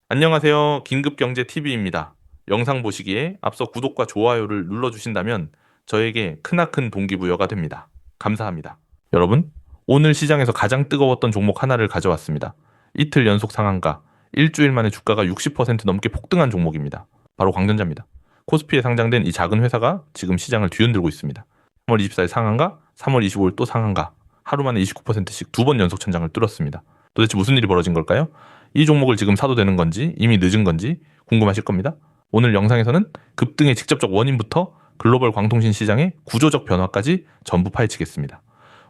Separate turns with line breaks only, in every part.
안녕하세요. 긴급경제TV입니다. 영상 보시기에 앞서 구독과 좋아요를 눌러주신다면 저에게 크나큰 동기부여가 됩니다. 감사합니다. 여러분, 오늘 시장에서 가장 뜨거웠던 종목 하나를 가져왔습니다. 이틀 연속 상한가, 일주일 만에 주가가 60% 넘게 폭등한 종목입니다. 바로 광전자입니다. 코스피에 상장된 이 작은 회사가 지금 시장을 뒤흔들고 있습니다. 3월 24일 상한가, 3월 25일 또 상한가, 하루 만에 29%씩 두 번 연속 천장을 뚫었습니다. 도대체 무슨 일이 벌어진 걸까요? 이 종목을 지금 사도 되는 건지 이미 늦은 건지 궁금하실 겁니다. 오늘 영상에서는 급등의 직접적 원인부터 글로벌 광통신 시장의 구조적 변화까지 전부 파헤치겠습니다.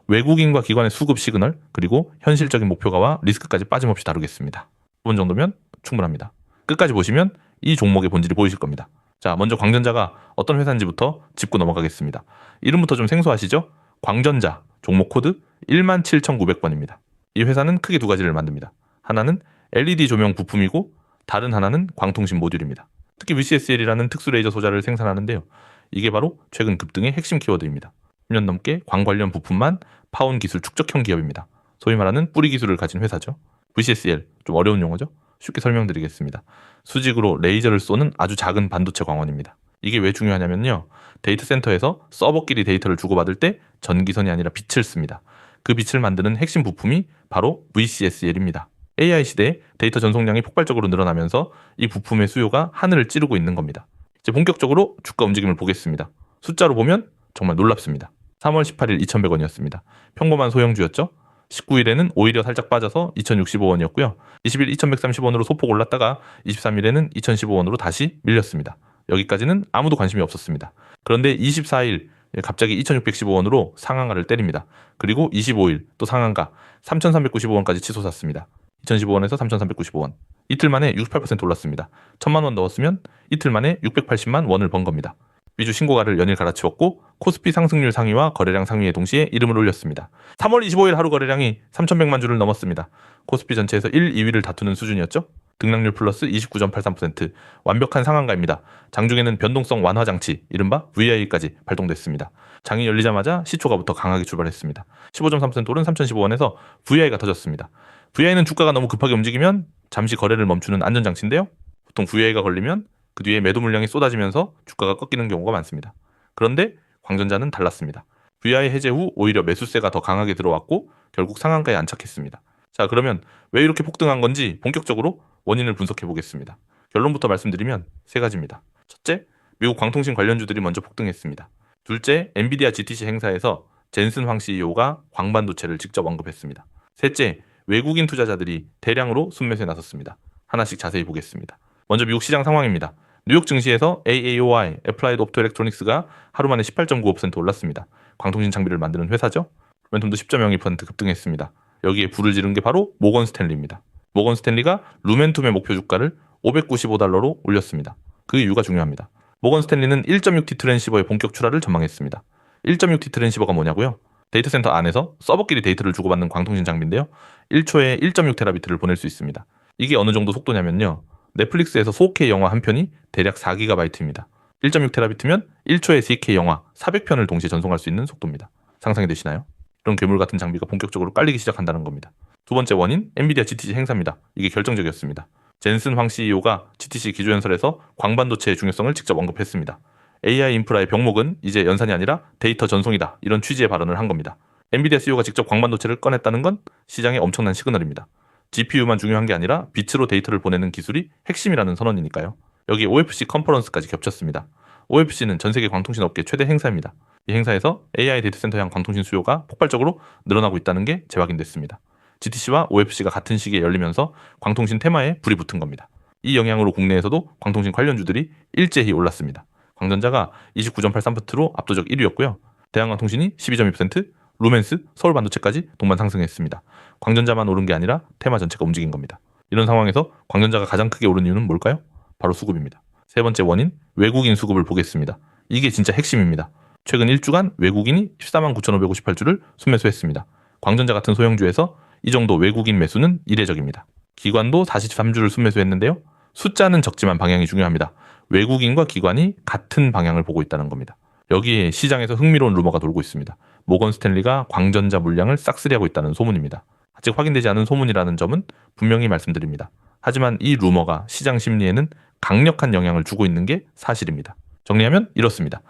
외국인과 기관의 수급 시그널, 그리고 현실적인 목표가와 리스크까지 빠짐없이 다루겠습니다. 5분 정도면 충분합니다. 끝까지 보시면 이 종목의 본질이 보이실 겁니다. 자, 먼저 광전자가 어떤 회사인지부터 짚고 넘어가겠습니다. 이름부터 좀 생소하시죠? 광전자, 종목 코드 17,900번입니다. 이 회사는 크게 두 가지를 만듭니다. 하나는 LED 조명 부품이고 다른 하나는 광통신 모듈입니다. 특히 VCSL이라는 특수 레이저 소자를 생산하는데요. 이게 바로 최근 급등의 핵심 키워드입니다. 10년 넘게 광 관련 부품만 파온 기술 축적형 기업입니다. 소위 말하는 뿌리 기술을 가진 회사죠. VCSL, 좀 어려운 용어죠? 쉽게 설명드리겠습니다. 수직으로 레이저를 쏘는 아주 작은 반도체 광원입니다. 이게 왜 중요하냐면요. 데이터 센터에서 서버끼리 데이터를 주고받을 때 전기선이 아니라 빛을 씁니다. 그 빛을 만드는 핵심 부품이 바로 VCSL입니다. AI 시대에 데이터 전송량이 폭발적으로 늘어나면서 이 부품의 수요가 하늘을 찌르고 있는 겁니다. 이제 본격적으로 주가 움직임을 보겠습니다. 숫자로 보면 정말 놀랍습니다. 3월 18일 2,100원이었습니다. 평범한 소형주였죠. 19일에는 오히려 살짝 빠져서 2,065원이었고요. 20일 2,130원으로 소폭 올랐다가 23일에는 2,015원으로 다시 밀렸습니다. 여기까지는 아무도 관심이 없었습니다. 그런데 24일 갑자기 2,615원으로 상한가를 때립니다. 그리고 25일 또 상한가 3,395원까지 치솟았습니다. 2,015원에서 3,395원. 이틀 만에 68% 올랐습니다. 1,000만 원 넣었으면 이틀 만에 680만 원을 번 겁니다. 위주 신고가를 연일 갈아치웠고 코스피 상승률 상위와 거래량 상위에 동시에 이름을 올렸습니다. 3월 25일 하루 거래량이 3,100만 주를 넘었습니다. 코스피 전체에서 1, 2위를 다투는 수준이었죠. 등락률 플러스 29.83%, 완벽한 상한가입니다. 장중에는 변동성 완화 장치, 이른바 VI까지 발동됐습니다. 장이 열리자마자 시초가부터 강하게 출발했습니다. 15.3% 오른 3,015원에서 VI가 터졌습니다. VI는 주가가 너무 급하게 움직이면 잠시 거래를 멈추는 안전장치인데요. 보통 VI가 걸리면 그 뒤에 매도 물량이 쏟아지면서 주가가 꺾이는 경우가 많습니다. 그런데 광전자는 달랐습니다. VI 해제 후 오히려 매수세가 더 강하게 들어왔고 결국 상한가에 안착했습니다. 자, 그러면 왜 이렇게 폭등한 건지 본격적으로 원인을 분석해 보겠습니다. 결론부터 말씀드리면 세 가지입니다. 첫째, 미국 광통신 관련주들이 먼저 폭등했습니다. 둘째, 엔비디아 GTC 행사에서 젠슨 황 CEO가 광반도체를 직접 언급했습니다. 셋째, 외국인 투자자들이 대량으로 순매수에 나섰습니다. 하나씩 자세히 보겠습니다. 먼저 미국 시장 상황입니다. 뉴욕 증시에서 AAOI, 애플라이드 옵토 일렉트로닉스가 하루 만에 18.95% 올랐습니다. 광통신 장비를 만드는 회사죠. 모멘텀도 10.02% 급등했습니다. 여기에 불을 지른 게 바로 모건 스탠리입니다. 모건 스탠리가 루멘툼의 목표 주가를 595달러로 올렸습니다. 그 이유가 중요합니다. 모건 스탠리는 1.6T 트랜시버의 본격 출하를 전망했습니다. 1.6T 트랜시버가 뭐냐고요? 데이터 센터 안에서 서버끼리 데이터를 주고받는 광통신 장비인데요. 1초에 1.6테라비트를 보낼 수 있습니다. 이게 어느 정도 속도냐면요. 넷플릭스에서 4K 영화 한 편이 대략 4GB입니다. 1.6테라비트면 1초에 3K 영화 400편을 동시에 전송할 수 있는 속도입니다. 상상이 되시나요? 이런 괴물 같은 장비가 본격적으로 깔리기 시작한다는 겁니다. 두 번째 원인, 엔비디아 GTC 행사입니다. 이게 결정적이었습니다. 젠슨 황 CEO가 GTC 기조연설에서 광반도체의 중요성을 직접 언급했습니다. AI 인프라의 병목은 이제 연산이 아니라 데이터 전송이다. 이런 취지의 발언을 한 겁니다. 엔비디아 CEO가 직접 광반도체를 꺼냈다는 건 시장에 엄청난 시그널입니다. GPU만 중요한 게 아니라 빛으로 데이터를 보내는 기술이 핵심이라는 선언이니까요. 여기 OFC 컨퍼런스까지 겹쳤습니다. OFC는 전 세계 광통신 업계 최대 행사입니다. 이 행사에서 AI 데이터 센터형 광통신 수요가 폭발적으로 늘어나고 있다는 게 재확인됐습니다. GTC와 OFC가 같은 시기에 열리면서 광통신 테마에 불이 붙은 겁니다. 이 영향으로 국내에서도 광통신 관련주들이 일제히 올랐습니다. 광전자가 29.83%로 압도적 1위였고요. 대한광통신이 12.2%, 루멘스, 서울반도체까지 동반 상승했습니다. 광전자만 오른 게 아니라 테마 전체가 움직인 겁니다. 이런 상황에서 광전자가 가장 크게 오른 이유는 뭘까요? 바로 수급입니다. 세 번째 원인, 외국인 수급을 보겠습니다. 이게 진짜 핵심입니다. 최근 1주간 외국인이 14만 9,558주를 순매수했습니다. 광전자 같은 소형주에서 이 정도 외국인 매수는 이례적입니다. 기관도 43주를 순매수했는데요. 숫자는 적지만 방향이 중요합니다. 외국인과 기관이 같은 방향을 보고 있다는 겁니다. 여기에 시장에서 흥미로운 루머가 돌고 있습니다. 모건 스탠리가 광전자 물량을 싹쓸이하고 있다는 소문입니다. 아직 확인되지 않은 소문이라는 점은 분명히 말씀드립니다. 하지만 이 루머가 시장 심리에는 강력한 영향을 주고 있는 게 사실입니다. 정리하면 이렇습니다.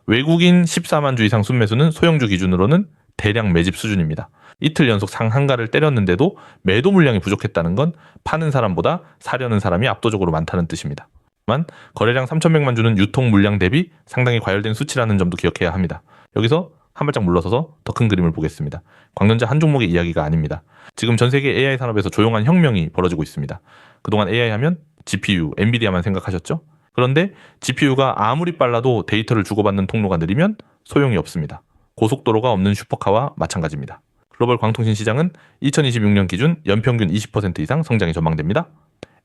외국인 14만 주 이상 순매수는 소형주 기준으로는 대량 매집 수준입니다. 이틀 연속 상한가를 때렸는데도 매도 물량이 부족했다는 건 파는 사람보다 사려는 사람이 압도적으로 많다는 뜻입니다. 하지만 거래량 3,100만 주는 유통 물량 대비 상당히 과열된 수치라는 점도 기억해야 합니다. 여기서 한 발짝 물러서서 더 큰 그림을 보겠습니다. 광전자 한 종목의 이야기가 아닙니다. 지금 전 세계 AI 산업에서 조용한 혁명이 벌어지고 있습니다. 그동안 AI 하면 GPU, 엔비디아만 생각하셨죠? 그런데 GPU가 아무리 빨라도 데이터를 주고받는 통로가 느리면 소용이 없습니다. 고속도로가 없는 슈퍼카와 마찬가지입니다. 글로벌 광통신 시장은 2026년 기준 연평균 20% 이상 성장이 전망됩니다.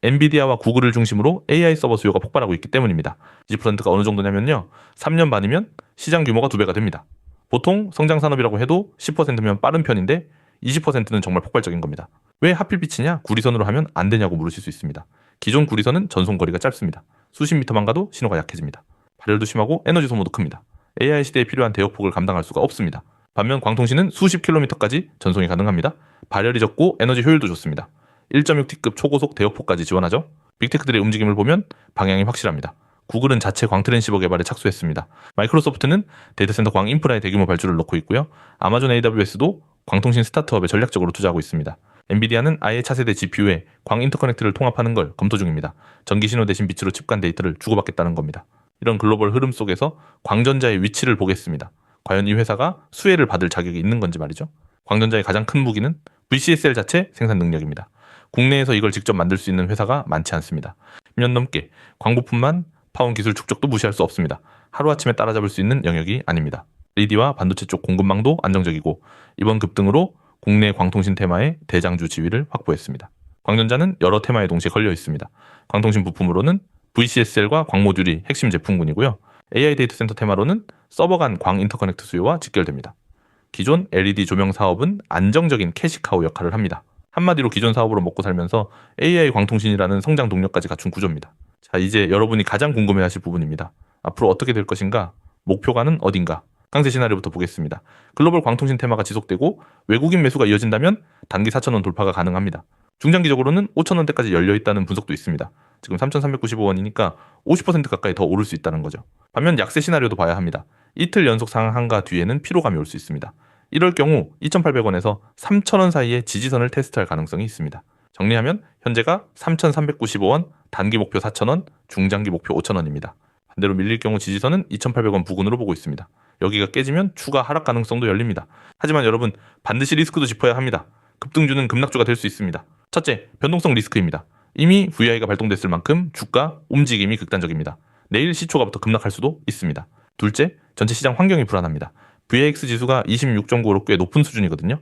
엔비디아와 구글을 중심으로 AI 서버 수요가 폭발하고 있기 때문입니다. 20%가 어느 정도냐면요. 3년 반이면 시장 규모가 2배가 됩니다. 보통 성장 산업이라고 해도 10%면 빠른 편인데 20%는 정말 폭발적인 겁니다. 왜 하필 빛이냐? 구리선으로 하면 안 되냐고 물으실 수 있습니다. 기존 구리선은 전송거리가 짧습니다. 수십 미터만 가도 신호가 약해집니다. 발열도 심하고 에너지 소모도 큽니다. AI 시대에 필요한 대역폭을 감당할 수가 없습니다. 반면 광통신은 수십 킬로미터까지 전송이 가능합니다. 발열이 적고 에너지 효율도 좋습니다. 1.6T급 초고속 대역폭까지 지원하죠. 빅테크들의 움직임을 보면 방향이 확실합니다. 구글은 자체 광트랜시버 개발에 착수했습니다. 마이크로소프트는 데이터센터 광 인프라에 대규모 발주를 넣고 있고요. 아마존 AWS도 광통신 스타트업에 전략적으로 투자하고 있습니다. 엔비디아는 아예 차세대 GPU에 광 인터커넥트를 통합하는 걸 검토 중입니다. 전기 신호 대신 빛으로 칩간 데이터를 주고받겠다는 겁니다. 이런 글로벌 흐름 속에서 광전자의 위치를 보겠습니다. 과연 이 회사가 수혜를 받을 자격이 있는 건지 말이죠. 광전자의 가장 큰 무기는 VCSL 자체 생산 능력입니다. 국내에서 이걸 직접 만들 수 있는 회사가 많지 않습니다. 10년 넘게 광부품만 파온 기술 축적도 무시할 수 없습니다. 하루아침에 따라잡을 수 있는 영역이 아닙니다. AD와 반도체 쪽 공급망도 안정적이고 이번 급등으로 국내 광통신 테마의 대장주 지위를 확보했습니다. 광전자는 여러 테마에 동시에 걸려 있습니다. 광통신 부품으로는 VCSL과 광모듈이 핵심 제품군이고요. AI 데이터 센터 테마로는 서버 간 광 인터커넥트 수요와 직결됩니다. 기존 LED 조명 사업은 안정적인 캐시카우 역할을 합니다. 한마디로 기존 사업으로 먹고 살면서 AI 광통신이라는 성장 동력까지 갖춘 구조입니다. 자, 이제 여러분이 가장 궁금해하실 부분입니다. 앞으로 어떻게 될 것인가? 목표가는 어딘가? 강세 시나리오부터 보겠습니다. 글로벌 광통신 테마가 지속되고 외국인 매수가 이어진다면 단기 4,000원 돌파가 가능합니다. 중장기적으로는 5,000원대까지 열려있다는 분석도 있습니다. 지금 3,395원이니까 50% 가까이 더 오를 수 있다는 거죠. 반면 약세 시나리오도 봐야 합니다. 이틀 연속 상한가 뒤에는 피로감이 올 수 있습니다. 이럴 경우 2,800원에서 3,000원 사이의 지지선을 테스트할 가능성이 있습니다. 정리하면 현재가 3,395원, 단기 목표 4,000원, 중장기 목표 5,000원입니다. 반대로 밀릴 경우 지지선은 2,800원 부근으로 보고 있습니다. 여기가 깨지면 추가 하락 가능성도 열립니다. 하지만 여러분 반드시 리스크도 짚어야 합니다. 급등주는 급락주가 될 수 있습니다. 첫째, 변동성 리스크입니다. 이미 VI가 발동됐을 만큼 주가 움직임이 극단적입니다. 내일 시초가부터 급락할 수도 있습니다. 둘째, 전체 시장 환경이 불안합니다. VIX 지수가 26.9로 꽤 높은 수준이거든요.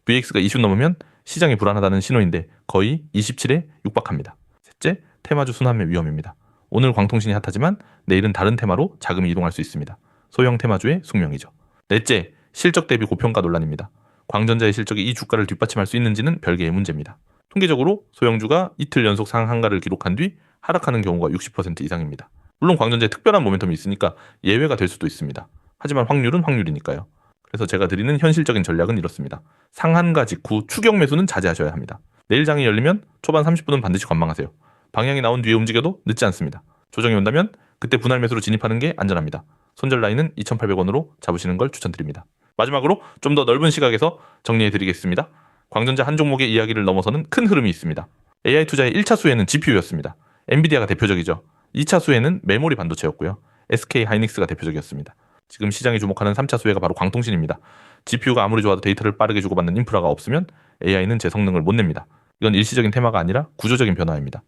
VIX가 20 넘으면 시장이 불안하다는 신호인데 거의 27에 육박합니다. 셋째, 테마주 순환매 위험입니다. 오늘 광통신이 핫하지만 내일은 다른 테마로 자금이 이동할 수 있습니다. 소형 테마주의 숙명이죠. 넷째, 실적 대비 고평가 논란입니다. 광전자의 실적이 이 주가를 뒷받침할 수 있는지는 별개의 문제입니다. 통계적으로 소형주가 이틀 연속 상한가를 기록한 뒤 하락하는 경우가 60% 이상입니다. 물론 광전자에 특별한 모멘텀이 있으니까 예외가 될 수도 있습니다. 하지만 확률은 확률이니까요. 그래서 제가 드리는 현실적인 전략은 이렇습니다. 상한가 직후 추격 매수는 자제하셔야 합니다. 내일 장이 열리면 초반 30분은 반드시 관망하세요. 방향이 나온 뒤에 움직여도 늦지 않습니다. 조정이 온다면 그때 분할 매수로 진입하는 게 안전합니다. 손절 라인은 2,800원으로 잡으시는 걸 추천드립니다. 마지막으로 좀 더 넓은 시각에서 정리해드리겠습니다. 광전자 한 종목의 이야기를 넘어서는 큰 흐름이 있습니다. AI 투자의 1차 수혜는 GPU였습니다. 엔비디아가 대표적이죠. 2차 수혜는 메모리 반도체였고요. SK 하이닉스가 대표적이었습니다. 지금 시장이 주목하는 3차 수혜가 바로 광통신입니다. GPU가 아무리 좋아도 데이터를 빠르게 주고받는 인프라가 없으면 AI는 제 성능을 못 냅니다. 이건 일시적인 테마가 아니라 구조적인 변화입니다.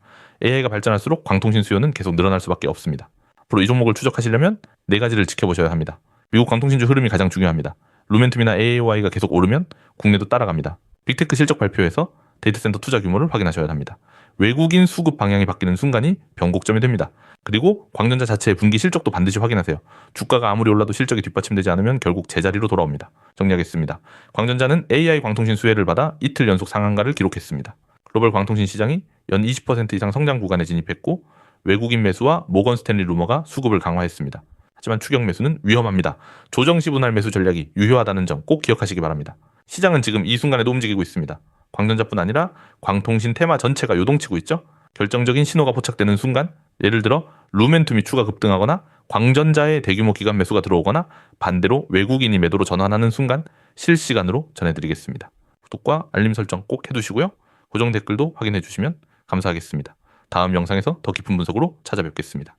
AI가 발전할수록 광통신 수요는 계속 늘어날 수밖에 없습니다. 앞으로 이 종목을 추적하시려면 4가지를 지켜보셔야 합니다. 미국 광통신주 흐름이 가장 중요합니다. 루멘툼이나 AAY가 계속 오르면 국내도 따라갑니다. 빅테크 실적 발표에서 데이터센터 투자 규모를 확인하셔야 합니다. 외국인 수급 방향이 바뀌는 순간이 변곡점이 됩니다. 그리고 광전자 자체의 분기 실적도 반드시 확인하세요. 주가가 아무리 올라도 실적이 뒷받침되지 않으면 결국 제자리로 돌아옵니다. 정리하겠습니다. 광전자는 AI 광통신 수혜를 받아 이틀 연속 상한가를 기록했습니다. 글로벌 광통신 시장이 연 20% 이상 성장 구간에 진입했고 외국인 매수와 모건 스탠리 루머가 수급을 강화했습니다. 하지만 추격 매수는 위험합니다. 조정 시 분할 매수 전략이 유효하다는 점 꼭 기억하시기 바랍니다. 시장은 지금 이 순간에도 움직이고 있습니다. 광전자뿐 아니라 광통신 테마 전체가 요동치고 있죠. 결정적인 신호가 포착되는 순간, 예를 들어 루멘툼이 추가 급등하거나 광전자의 대규모 기간 매수가 들어오거나 반대로 외국인이 매도로 전환하는 순간 실시간으로 전해드리겠습니다. 구독과 알림 설정 꼭 해두시고요. 고정 댓글도 확인해 주시면 감사하겠습니다. 다음 영상에서 더 깊은 분석으로 찾아뵙겠습니다.